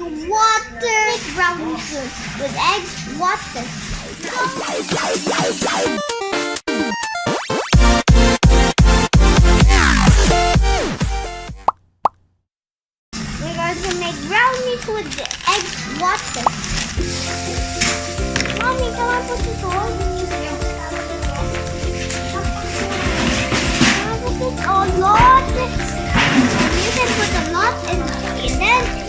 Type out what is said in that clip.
water. Make brownies with eggs, water. We're going to make brownies with the eggs, water. Mommy, come on, put this all. Put a lot. You can put a lot in, and then